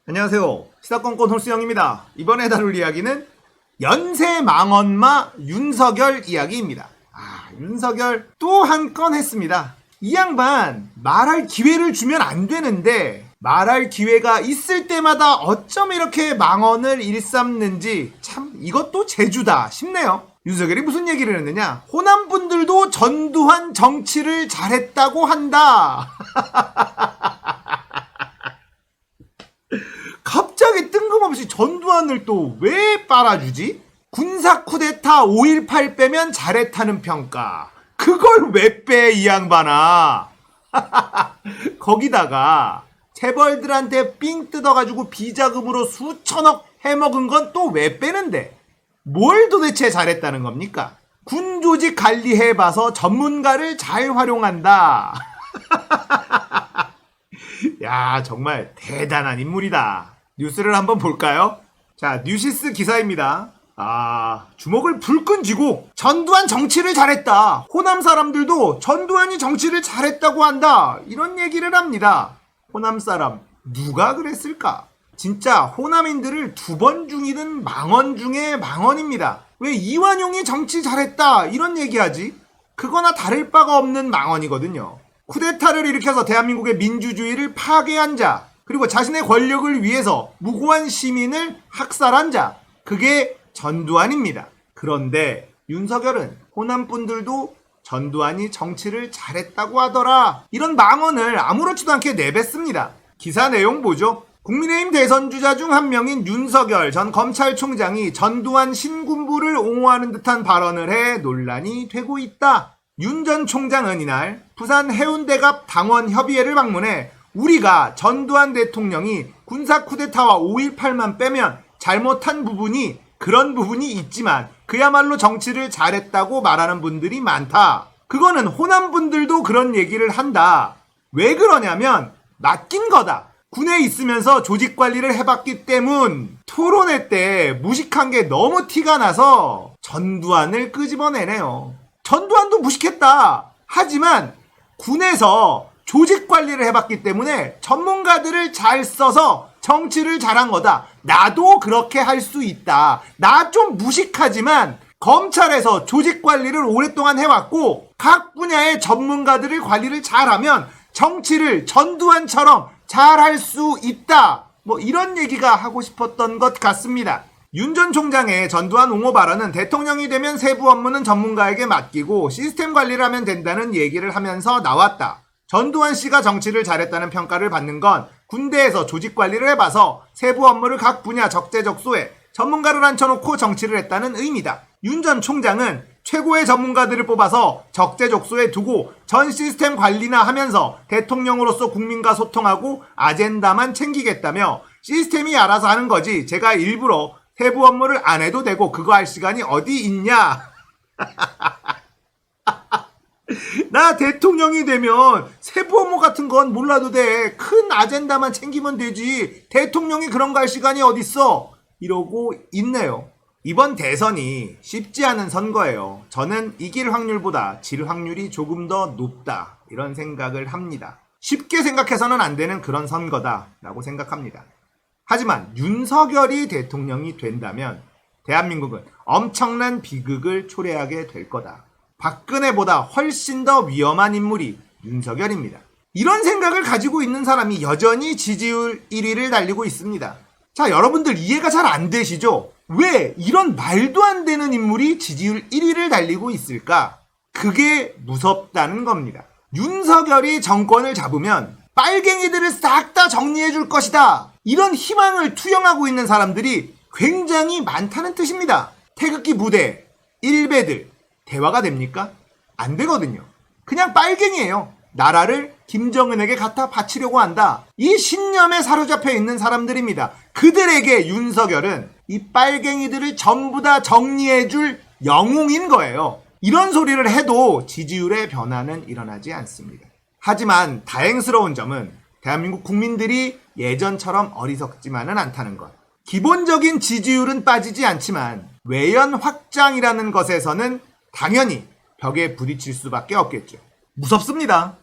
안녕하세요. 시사건건 홀수영입니다. 이번에 다룰 이야기는 연쇄 망언마 윤석열 이야기입니다. 윤석열 또 한 건 했습니다. 이 양반 말할 기회를 주면 안 되는데 말할 기회가 있을 때마다 어쩜 이렇게 망언을 일삼는지 참 이것도 재주다 싶네요. 윤석열이 무슨 얘기를 했느냐? 호남분들도 전두환 정치를 잘했다고 한다. 갑자기 뜬금없이 전두환을 또 왜 빨아주지? 군사 쿠데타 5.18 빼면 잘했다는 평가. 그걸 왜 빼, 이 양반아. 거기다가 재벌들한테 삥 뜯어가지고 비자금으로 수천억 해먹은 건 또 왜 빼는데? 뭘 도대체 잘했다는 겁니까? 군조직 관리해봐서 전문가를 잘 활용한다. 야, 정말 대단한 인물이다. 뉴스를 한번 볼까요? 자, 뉴시스 기사입니다. 주먹을 불끈 쥐고 전두환 정치를 잘했다. 호남 사람들도 전두환이 정치를 잘했다고 한다. 이런 얘기를 합니다. 호남 사람 누가 그랬을까? 진짜 호남인들을 두 번 중이든 망언 중에 망언입니다. 왜 이완용이 정치 잘했다 이런 얘기하지? 그거나 다를 바가 없는 망언이거든요. 쿠데타를 일으켜서 대한민국의 민주주의를 파괴한 자, 그리고 자신의 권력을 위해서 무고한 시민을 학살한 자, 그게 전두환입니다. 그런데 윤석열은 호남분들도 전두환이 정치를 잘했다고 하더라, 이런 망언을 아무렇지도 않게 내뱉습니다. 기사 내용 보죠. 국민의힘 대선 주자 중 한 명인 윤석열 전 검찰총장이 전두환 신군부를 옹호하는 듯한 발언을 해 논란이 되고 있다. 윤 전 총장은 이날 부산 해운대갑 당원협의회를 방문해 우리가 전두환 대통령이 군사 쿠데타와 5.18만 빼면 잘못한 부분이 그런 부분이 있지만 그야말로 정치를 잘했다고 말하는 분들이 많다. 그거는 호남 분들도 그런 얘기를 한다. 왜 그러냐면 맡긴 거다. 군에 있으면서 조직 관리를 해봤기 때문. 토론회 때 무식한 게 너무 티가 나서 전두환을 끄집어내네요. 전두환도 무식했다. 하지만 군에서 조직 관리를 해봤기 때문에 전문가들을 잘 써서 정치를 잘한 거다. 나도 그렇게 할 수 있다. 나 좀 무식하지만 검찰에서 조직 관리를 오랫동안 해왔고 각 분야의 전문가들을 관리를 잘하면 정치를 전두환처럼 잘할 수 있다. 이런 얘기가 하고 싶었던 것 같습니다. 윤 전 총장의 전두환 옹호 발언은 대통령이 되면 세부 업무는 전문가에게 맡기고 시스템 관리를 하면 된다는 얘기를 하면서 나왔다. 전두환 씨가 정치를 잘했다는 평가를 받는 건 군대에서 조직 관리를 해봐서 세부 업무를 각 분야 적재적소에 전문가를 앉혀놓고 정치를 했다는 의미다. 윤 전 총장은 최고의 전문가들을 뽑아서 적재적소에 두고 전 시스템 관리나 하면서 대통령으로서 국민과 소통하고 아젠다만 챙기겠다며 시스템이 알아서 하는 거지 제가 일부러 세부 업무를 안 해도 되고 그거 할 시간이 어디 있냐. 나 대통령이 되면 세부 업무 같은 건 몰라도 돼. 큰 아젠다만 챙기면 되지. 대통령이 그런 거 할 시간이 어딨어. 이러고 있네요. 이번 대선이 쉽지 않은 선거예요. 저는 이길 확률보다 질 확률이 조금 더 높다, 이런 생각을 합니다. 쉽게 생각해서는 안 되는 그런 선거다라고 생각합니다. 하지만 윤석열이 대통령이 된다면 대한민국은 엄청난 비극을 초래하게 될 거다. 박근혜보다 훨씬 더 위험한 인물이 윤석열입니다. 이런 생각을 가지고 있는 사람이 여전히 지지율 1위를 달리고 있습니다. 자, 여러분들 이해가 잘 안 되시죠? 왜 이런 말도 안 되는 인물이 지지율 1위를 달리고 있을까? 그게 무섭다는 겁니다. 윤석열이 정권을 잡으면 빨갱이들을 싹 다 정리해 줄 것이다. 이런 희망을 투영하고 있는 사람들이 굉장히 많다는 뜻입니다. 태극기 부대, 일베들, 대화가 됩니까? 안 되거든요. 그냥 빨갱이에요. 나라를 김정은에게 갖다 바치려고 한다. 이 신념에 사로잡혀 있는 사람들입니다. 그들에게 윤석열은 이 빨갱이들을 전부 다 정리해줄 영웅인 거예요. 이런 소리를 해도 지지율의 변화는 일어나지 않습니다. 하지만 다행스러운 점은 대한민국 국민들이 예전처럼 어리석지만은 않다는 것. 기본적인 지지율은 빠지지 않지만 외연 확장이라는 것에서는 당연히 벽에 부딪힐 수밖에 없겠죠. 무섭습니다.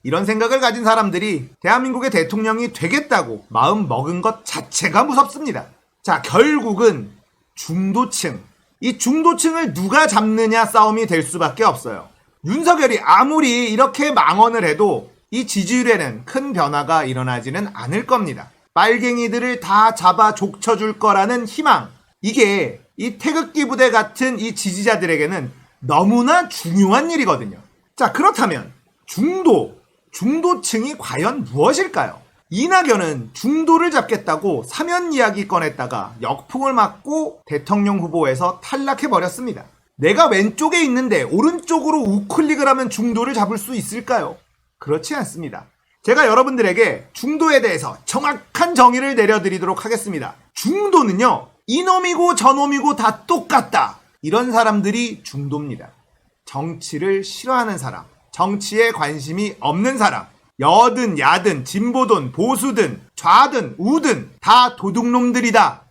이런 생각을 가진 사람들이 대한민국의 대통령이 되겠다고 마음 먹은 것 자체가 무섭습니다. 자, 결국은 중도층. 이 중도층을 누가 잡느냐 싸움이 될 수밖에 없어요. 윤석열이 아무리 이렇게 망언을 해도 이 지지율에는 큰 변화가 일어나지는 않을 겁니다. 빨갱이들을 다 잡아 족쳐줄 거라는 희망. 이게 이 태극기 부대 같은 이 지지자들에게는 너무나 중요한 일이거든요. 자, 그렇다면 중도층이 과연 무엇일까요? 이낙연은 중도를 잡겠다고 사면 이야기 꺼냈다가 역풍을 맞고 대통령 후보에서 탈락해버렸습니다. 내가 왼쪽에 있는데 오른쪽으로 우클릭을 하면 중도를 잡을 수 있을까요? 그렇지 않습니다. 제가 여러분들에게 중도에 대해서 정확한 정의를 내려드리도록 하겠습니다. 중도는요, 이놈이고 저놈이고 다 똑같다. 이런 사람들이 중도입니다. 정치를 싫어하는 사람, 정치에 관심이 없는 사람, 여든 야든 진보든 보수든 좌든 우든 다 도둑놈들이다.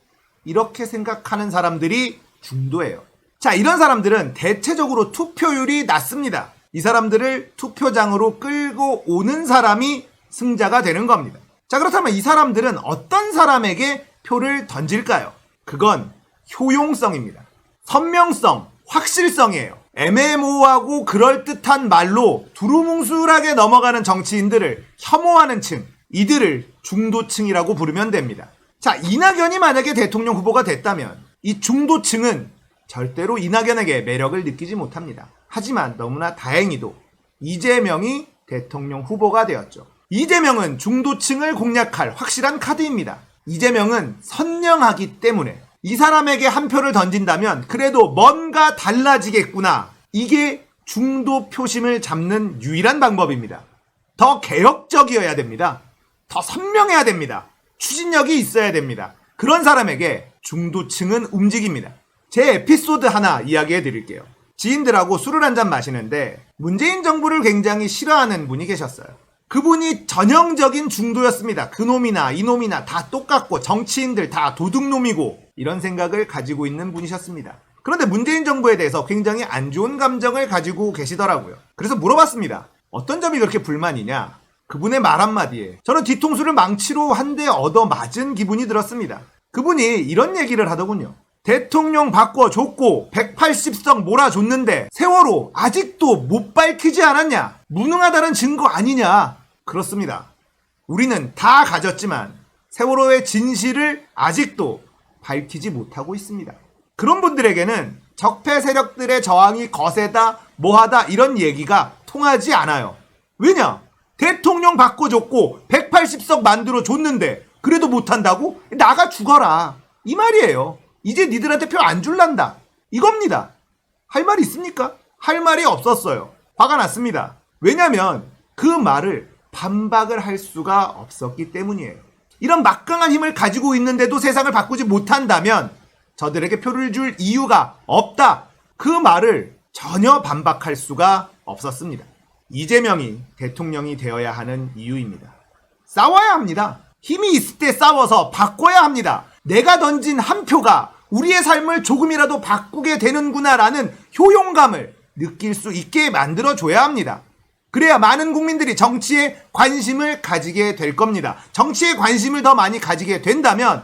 이렇게 생각하는 사람들이 중도예요. 자, 이런 사람들은 대체적으로 투표율이 낮습니다. 이 사람들을 투표장으로 끌고 오는 사람이 승자가 되는 겁니다. 자, 그렇다면 이 사람들은 어떤 사람에게 표를 던질까요? 그건 효용성입니다. 선명성, 확실성이에요. 애매모호하고 그럴듯한 말로 두루뭉술하게 넘어가는 정치인들을 혐오하는 층, 이들을 중도층이라고 부르면 됩니다. 자, 이낙연이 만약에 대통령 후보가 됐다면 이 중도층은 절대로 이낙연에게 매력을 느끼지 못합니다. 하지만 너무나 다행히도 이재명이 대통령 후보가 되었죠. 이재명은 중도층을 공략할 확실한 카드입니다. 이재명은 선량하기 때문에 이 사람에게 한 표를 던진다면 그래도 뭔가 달라지겠구나. 이게 중도 표심을 잡는 유일한 방법입니다. 더 개혁적이어야 됩니다. 더 선명해야 됩니다. 추진력이 있어야 됩니다. 그런 사람에게 중도층은 움직입니다. 제 에피소드 하나 이야기해 드릴게요. 지인들하고 술을 한잔 마시는데 문재인 정부를 굉장히 싫어하는 분이 계셨어요. 그분이 전형적인 중도였습니다. 그놈이나 이놈이나 다 똑같고 정치인들 다 도둑놈이고 이런 생각을 가지고 있는 분이셨습니다. 그런데 문재인 정부에 대해서 굉장히 안 좋은 감정을 가지고 계시더라고요. 그래서 물어봤습니다. 어떤 점이 그렇게 불만이냐? 그분의 말 한마디에 저는 뒤통수를 망치로 한 대 얻어 맞은 기분이 들었습니다. 그분이 이런 얘기를 하더군요. 대통령 바꿔줬고 180석 몰아줬는데 세월호 아직도 못 밝히지 않았냐? 무능하다는 증거 아니냐? 그렇습니다. 우리는 다 가졌지만 세월호의 진실을 아직도 밝히지 못하고 있습니다. 그런 분들에게는 적폐 세력들의 저항이 거세다, 뭐하다 이런 얘기가 통하지 않아요. 왜냐? 대통령 바꿔줬고 180석 만들어줬는데 그래도 못한다고? 나가 죽어라. 이 말이에요. 이제 니들한테 표 안 줄란다. 이겁니다. 할 말이 있습니까? 할 말이 없었어요. 화가 났습니다. 왜냐면 그 말을 반박을 할 수가 없었기 때문이에요. 이런 막강한 힘을 가지고 있는데도 세상을 바꾸지 못한다면 저들에게 표를 줄 이유가 없다. 그 말을 전혀 반박할 수가 없었습니다. 이재명이 대통령이 되어야 하는 이유입니다. 싸워야 합니다. 힘이 있을 때 싸워서 바꿔야 합니다. 내가 던진 한 표가 우리의 삶을 조금이라도 바꾸게 되는구나라는 효용감을 느낄 수 있게 만들어줘야 합니다. 그래야 많은 국민들이 정치에 관심을 가지게 될 겁니다. 정치에 관심을 더 많이 가지게 된다면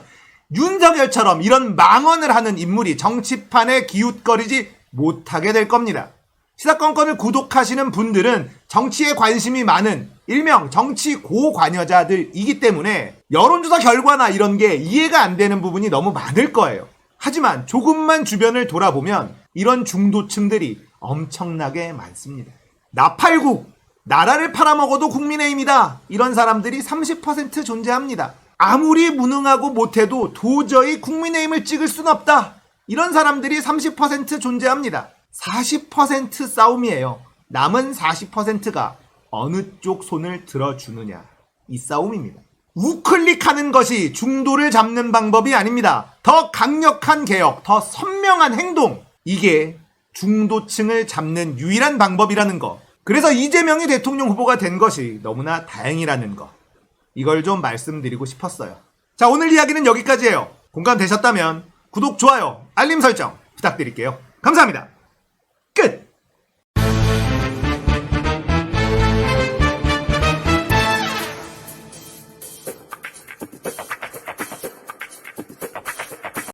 윤석열처럼 이런 망언을 하는 인물이 정치판에 기웃거리지 못하게 될 겁니다. 시사건건을 구독하시는 분들은 정치에 관심이 많은 일명 정치 고관여자들이기 때문에 여론조사 결과나 이런 게 이해가 안 되는 부분이 너무 많을 거예요. 하지만 조금만 주변을 돌아보면 이런 중도층들이 엄청나게 많습니다. 나팔국, 나라를 팔아먹어도 국민의힘이다. 이런 사람들이 30% 존재합니다. 아무리 무능하고 못해도 도저히 국민의힘을 찍을 순 없다. 이런 사람들이 30% 존재합니다. 40% 싸움이에요. 남은 40%가 어느 쪽 손을 들어주느냐. 이 싸움입니다. 우클릭하는 것이 중도를 잡는 방법이 아닙니다. 더 강력한 개혁, 더 선명한 행동. 이게 중도층을 잡는 유일한 방법이라는 거. 그래서 이재명이 대통령 후보가 된 것이 너무나 다행이라는 거. 이걸 좀 말씀드리고 싶었어요. 자, 오늘 이야기는 여기까지예요. 공감되셨다면 구독, 좋아요, 알림 설정 부탁드릴게요. 감사합니다. 끝!